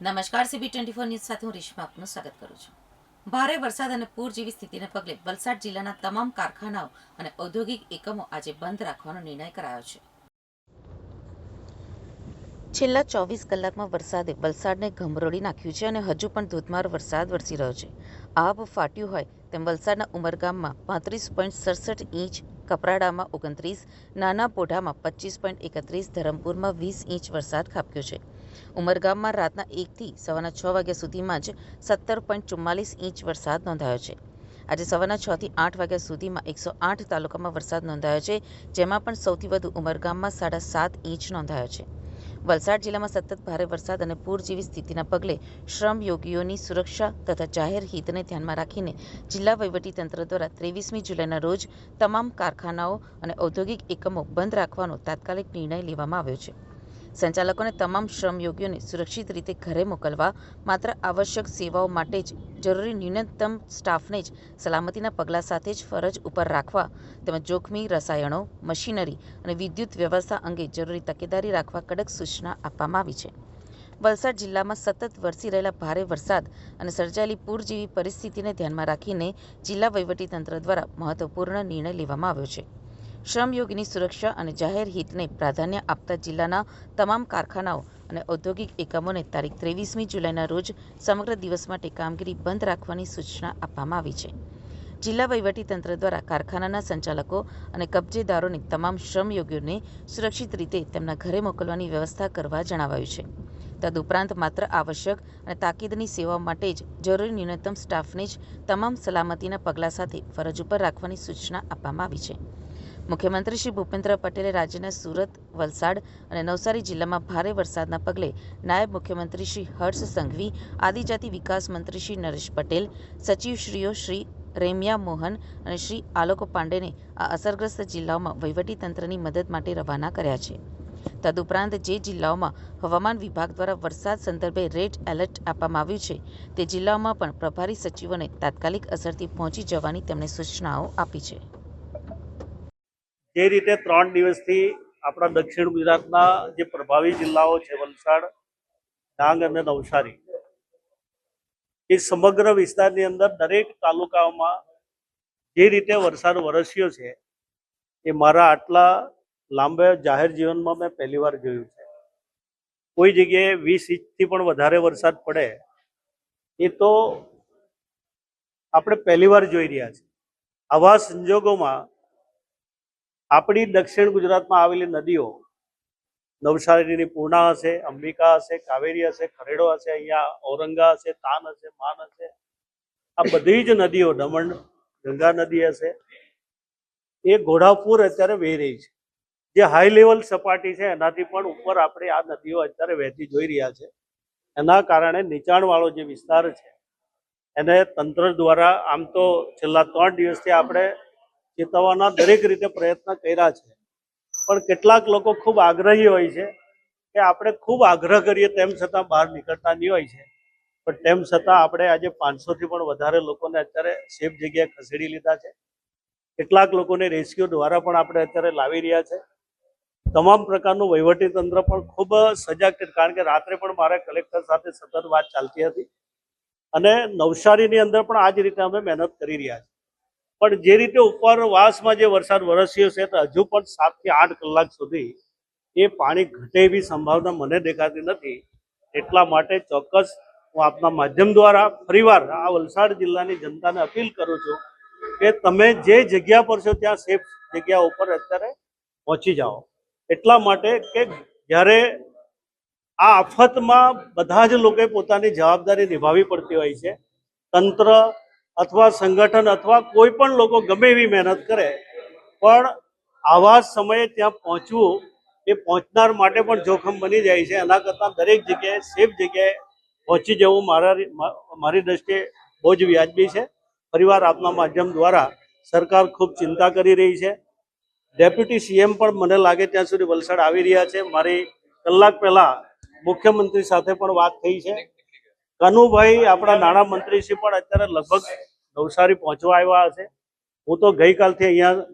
નમસ્કાર CB24 news સાથે હું રેશમા આપનું સ્વાગત કરું છું। ભારે વરસાદ અને પૂર જેવી સ્થિતિને પગલે વલસાડ જિલ્લાના તમામ કારખાનાઓ અને ઔદ્યોગિક એકમો આજે બંધ રાખવાનો નિર્ણય કરાયો છે। છેલ્લા 24 કલાકમાં વરસાદે વલસાડને ગમરોડી નાખ્યું છે અને હજુ પણ ધોધમાર વરસાદ વરસી રહ્યો છે। આબ ફાટ્યું હોય તેમ વલસાડના ઉમરગામમાં 35.67 ઇંચ, કપરાડામાં 29, નાના પોઢામાં 25.31, ધરમપુરમાં 20 ઇંચ વરસાદ ખાબક્યો છે। ઉમરગામમાં રાતના 1 થી સવારના 6 વાગ્યા સુધીમાં જ 17.44 ઇંચ વરસાદ નોંધાયો છે। આજે સવારના 6 થી 8 વાગ્યા સુધીમાં 108 તાલુકામાં વરસાદ નોંધાયો છે, જેમાં પણ સૌથી વધુ ઉમરગામમાં 7.5 ઇંચ નોંધાયો છે। વલસાડ જિલ્લામાં સતત ભારે વરસાદ અને પૂર જેવી સ્થિતિના પગલે શ્રમયોગીઓની સુરક્ષા તથા જાહેર હિતને ધ્યાનમાં રાખીને જિલ્લા વહીવટીતંત્ર દ્વારા 23મી જુલાઈના રોજ તમામ કારખાનાઓ અને ઔદ્યોગિક એકમો બંધ રાખવાનો તાત્કાલિક નિર્ણય લેવામાં આવ્યો છે। સંચાલકોને તમામ શ્રમયોગીઓને સુરક્ષિત રીતે ઘરે મોકલવા, માત્ર આવશ્યક સેવાઓ માટે જ જરૂરી ન્યૂનતમ સ્ટાફને જ સલામતીના પગલાં સાથે જ ફરજ ઉપર રાખવા તેમજ જોખમી રસાયણો, મશીનરી અને વિદ્યુત વ્યવસ્થા અંગે જરૂરી તકેદારી રાખવા કડક સૂચના આપવામાં આવી છે। વલસાડ જિલ્લામાં સતત વરસી રહેલા ભારે વરસાદ અને સર્જાયેલી પૂર જેવી પરિસ્થિતિને ધ્યાનમાં રાખીને જિલ્લા વહીવટીતંત્ર દ્વારા મહત્વપૂર્ણ નિર્ણય લેવામાં આવ્યો છે। શ્રમયોગીની સુરક્ષા અને જાહેર હિતને પ્રાધાન્ય આપતા જિલ્લાના તમામ કારખાનાઓ અને ઔદ્યોગિક એકમોને તારીખ 23મી જુલાઈના રોજ સમગ્ર દિવસ માટે કામગીરી બંધ રાખવાની સૂચના આપવામાં આવી છે। જિલ્લા વહીવટીતંત્ર દ્વારા કારખાનાના સંચાલકો અને કબજેદારોને તમામ શ્રમયોગીઓને સુરક્ષિત રીતે તેમના ઘરે મોકલવાની વ્યવસ્થા કરવા જણાવાયું છે। તદુપરાંત માત્ર આવશ્યક અને તાકીદની સેવાઓ માટે જ જરૂરી ન્યૂનતમ સ્ટાફને જ તમામ સલામતીના પગલાં સાથે ફરજ ઉપર રાખવાની સૂચના આપવામાં આવી છે। મુખ્યમંત્રી શ્રી ભૂપેન્દ્ર પટેલે રાજ્યના સુરત, વલસાડ અને નવસારી જિલ્લામાં ભારે વરસાદના પગલે નાયબ મુખ્યમંત્રી શ્રી હર્ષ સંઘવી, આદિજાતિ વિકાસ મંત્રી શ્રી નરેશ પટેલ, સચિવશ્રીઓ શ્રી રેમ્યા મોહન અને શ્રી આલોક પાંડેને આ અસરગ્રસ્ત જિલ્લાઓમાં વહીવટીતંત્રની મદદ માટે રવાના કર્યા છે। તદુપરાંત જે જિલ્લાઓમાં હવામાન વિભાગ દ્વારા વરસાદ સંદર્ભે રેડ એલર્ટ આપવામાં આવ્યું છે તે જિલ્લાઓમાં પણ પ્રભારી સચિવોને તાત્કાલિક અસરથી પહોંચી જવાની તેમણે સૂચનાઓ આપી છે। જે રીતે 3 દિવસથી આપણા દક્ષિણ ગુજરાતના જે પ્રભાવી જિલ્લાઓ છે વલસાડ, ડાંગ અને નવસારી, એ સમગ્ર વિસ્તારની અંદર દરેક તાલુકાઓમાં જે રીતે વરસાદ વરસ્યો છે એ મારા આટલા લાંબા જાહેર જીવનમાં મેં પહેલી વાર જોયું છે। કોઈ જગ્યાએ 20 ઇંચથી પણ વધારે વરસાદ પડે એ તો આપણે પહેલી વાર જોઈ રહ્યા છીએ। આવા સંજોગોમાં આપણી દક્ષિણ ગુજરાતમાં આવેલી નદીઓ, નવસારીની પૂર્ણા હશે, અંબિકા હશે, કાવેરી હશે, ખરેડો હશે, અહીંયા ઔરંગા હશે, તાન હશે, માન હશે, આ બધી જ નદીઓ, દમણ ગંગા નદી હશે, એ ઘોડાપુર અત્યારે વહી રહી છે। જે હાઈ લેવલ સપાટી છે એનાથી પણ ઉપર આપણે આ નદીઓ અત્યારે વહેતી જોઈ રહ્યા છે। એના કારણે નીચાણવાળો જે વિસ્તાર છે એને તંત્ર દ્વારા આમ તો છેલ્લા 3 દિવસથી આપણે ચેતવવાના દરેક રીતે પ્રયત્ન કર્યા છે, પણ કેટલાક લોકો ખૂબ આગ્રહી હોય છે કે આપણે ખૂબ આગ્રહ કરીએ તેમ છતાં બહાર નીકળતા નહીં હોય છે, પણ તેમ છતાં આપણે આજે 500થી પણ વધારે લોકોને અત્યારે સેફ જગ્યાએ ખસેડી લીધા છે। કેટલાક લોકોને રેસ્ક્યુ દ્વારા પણ આપણે અત્યારે લાવી રહ્યા છે। તમામ પ્રકારનું વહીવટીતંત્ર પણ ખૂબ સજાગ છે, કારણ કે રાત્રે પણ મારે કલેક્ટર સાથે સતત વાત ચાલતી હતી અને નવસારીની અંદર પણ આ જ રીતે અમે મહેનત કરી રહ્યા છીએ। પણ જે રીતે ઉપરવાસમાં જે વરસાદ વરસ્યો છે તો હજુ પણ 7 થી 8 કલાક સુધી એ પાણી ઘટે એવી સંભાવના મને દેખાતી નથી। એટલા માટે ચોક્કસ હું આપના માધ્યમ દ્વારા ફરીવાર આ વલસાડ જિલ્લાની જનતાને અપીલ કરું છું કે તમે જે જગ્યા પર છો ત્યાં સેફ જગ્યા ઉપર અત્યારે પહોંચી જાઓ। એટલા માટે કે જ્યારે આ આફતમાં બધા જ લોકોએ પોતાની જવાબદારી નિભાવવી પડતી હોય છે। તંત્ર અથવા સંગઠન અથવા કોઈ પણ લોકો ગમે એવી મહેનત કરે, પણ આવા સમયે ત્યાં પહોંચવું એ પહોંચનાર માટે પણ જોખમ બની જાય છે। એના કરતાં દરેક જગ્યાએ સેફ જગ્યાએ પહોંચી જવું મારી દ્રષ્ટિએ બહુ જ વ્યાજબી છે। ફરીવાર આપના માધ્યમ દ્વારા સરકાર ખૂબ ચિંતા કરી રહી છે। ડેપ્યુટી CM પણ મને લાગે ત્યાં સુધી વલસાડ આવી રહ્યા છે। મારી કલાક પહેલા મુખ્યમંત્રી સાથે પણ વાત થઈ છે। કનુભાઈ આપણા નાણામંત્રી શ્રી પણ અત્યારે લગભગ નવસારી પહોંચવા આવ્યા હશે। હું તો ગઈકાલથી અહીંયા